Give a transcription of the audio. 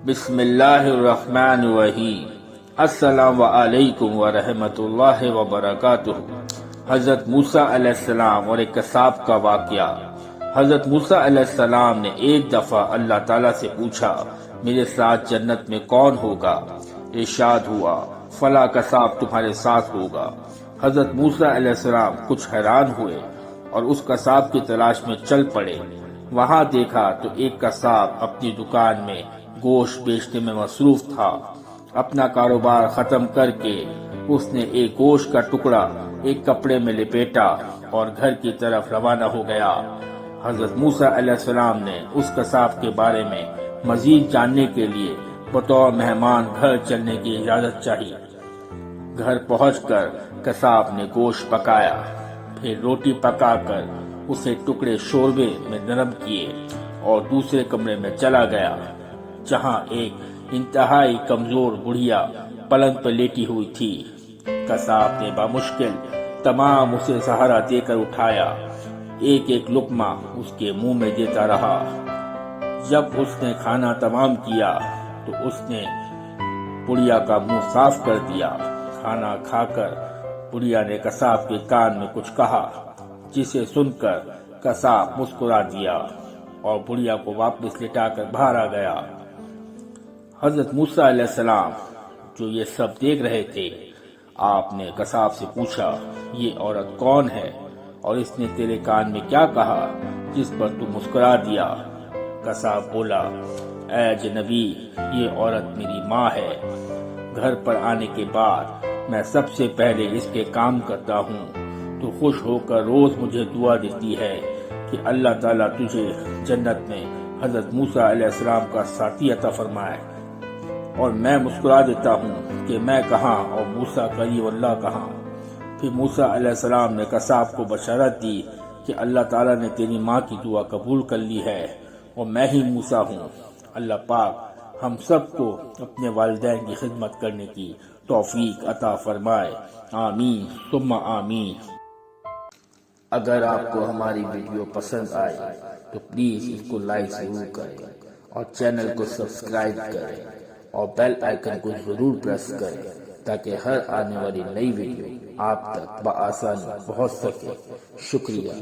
بسم اللہ الرحمن الرحیم۔ السلام علیکم ورحمۃ اللہ وبرکاتہ۔ حضرت موسیٰ علیہ السلام اور ایک قصاب کا واقعہ۔ حضرت موسیٰ علیہ السلام نے ایک دفعہ اللہ تعالیٰ سے پوچھا، میرے ساتھ جنت میں کون ہوگا؟ ارشاد ہوا، فلاں قصاب تمہارے ساتھ ہوگا۔ حضرت موسیٰ علیہ السلام کچھ حیران ہوئے اور اس قصاب کی تلاش میں چل پڑے۔ وہاں دیکھا تو ایک قصاب اپنی دکان میں گوشت بیچنے میں مصروف تھا۔ اپنا کاروبار ختم کر کے اس نے ایک گوشت کا ٹکڑا ایک کپڑے میں لپیٹا اور گھر کی طرف روانہ ہو گیا۔ حضرت موسیٰ علیہ السلام نے اس قصاب کے بارے میں مزید جاننے کے لیے بطور مہمان گھر چلنے کی اجازت چاہی۔ گھر پہنچ کر قصاب نے گوشت پکایا، پھر روٹی پکا کر اسے ٹکڑے شوربے میں نرم کیے اور دوسرے کمرے میں چلا گیا، جہاں ایک انتہائی کمزور بڑھیا پلنگ پر لیٹی ہوئی تھی۔ قصاب نے بامشکل تمام اسے سہارا دے کر اٹھایا، ایک ایک لقمہ اس کے منہ میں دیتا رہا۔ جب اس نے کھانا تمام کیا تو اس نے بڑھیا کا منہ صاف کر دیا۔ کھانا کھا کر بڑھیا نے قصاب کے کان میں کچھ کہا، جسے سن کر قصاب مسکرا دیا اور بڑھیا کو واپس لٹا کر باہر آ گیا۔ حضرت موسیٰ علیہ السلام جو یہ سب دیکھ رہے تھے، آپ نے قصاب سے پوچھا، یہ عورت کون ہے اور اس نے تیرے کان میں کیا کہا جس پر تو مسکرا دیا؟ قصاب بولا، اے اجنبی، یہ عورت میری ماں ہے۔ گھر پر آنے کے بعد میں سب سے پہلے اس کے کام کرتا ہوں۔ تو خوش ہو کر روز مجھے دعا دیتی ہے کہ اللہ تعالیٰ تجھے جنت میں حضرت موسیٰ علیہ السلام کا ساتھی عطا فرمائے، اور میں مسکرا دیتا ہوں کہ میں کہاں اور موسیٰ کلیم اللہ کہاں۔ پھر موسیٰ علیہ السلام نے قصاب کو بشارت دی کہ اللہ تعالیٰ نے تیری ماں کی دعا قبول کر لی ہے اور میں ہی موسیٰ ہوں۔ اللہ پاک ہم سب کو اپنے والدین کی خدمت کرنے کی توفیق عطا فرمائے، آمین ثم آمین۔ اگر آپ کو ہماری ویڈیو پسند آئے تو پلیز اس کو لائک ضرور کریں اور چینل کو سبسکرائب کریں اور بیل آئیکن کو ضرور پریس کریں تاکہ ہر آنے والی نئی ویڈیو آپ تک بآسانی پہنچ سکے۔ شکریہ۔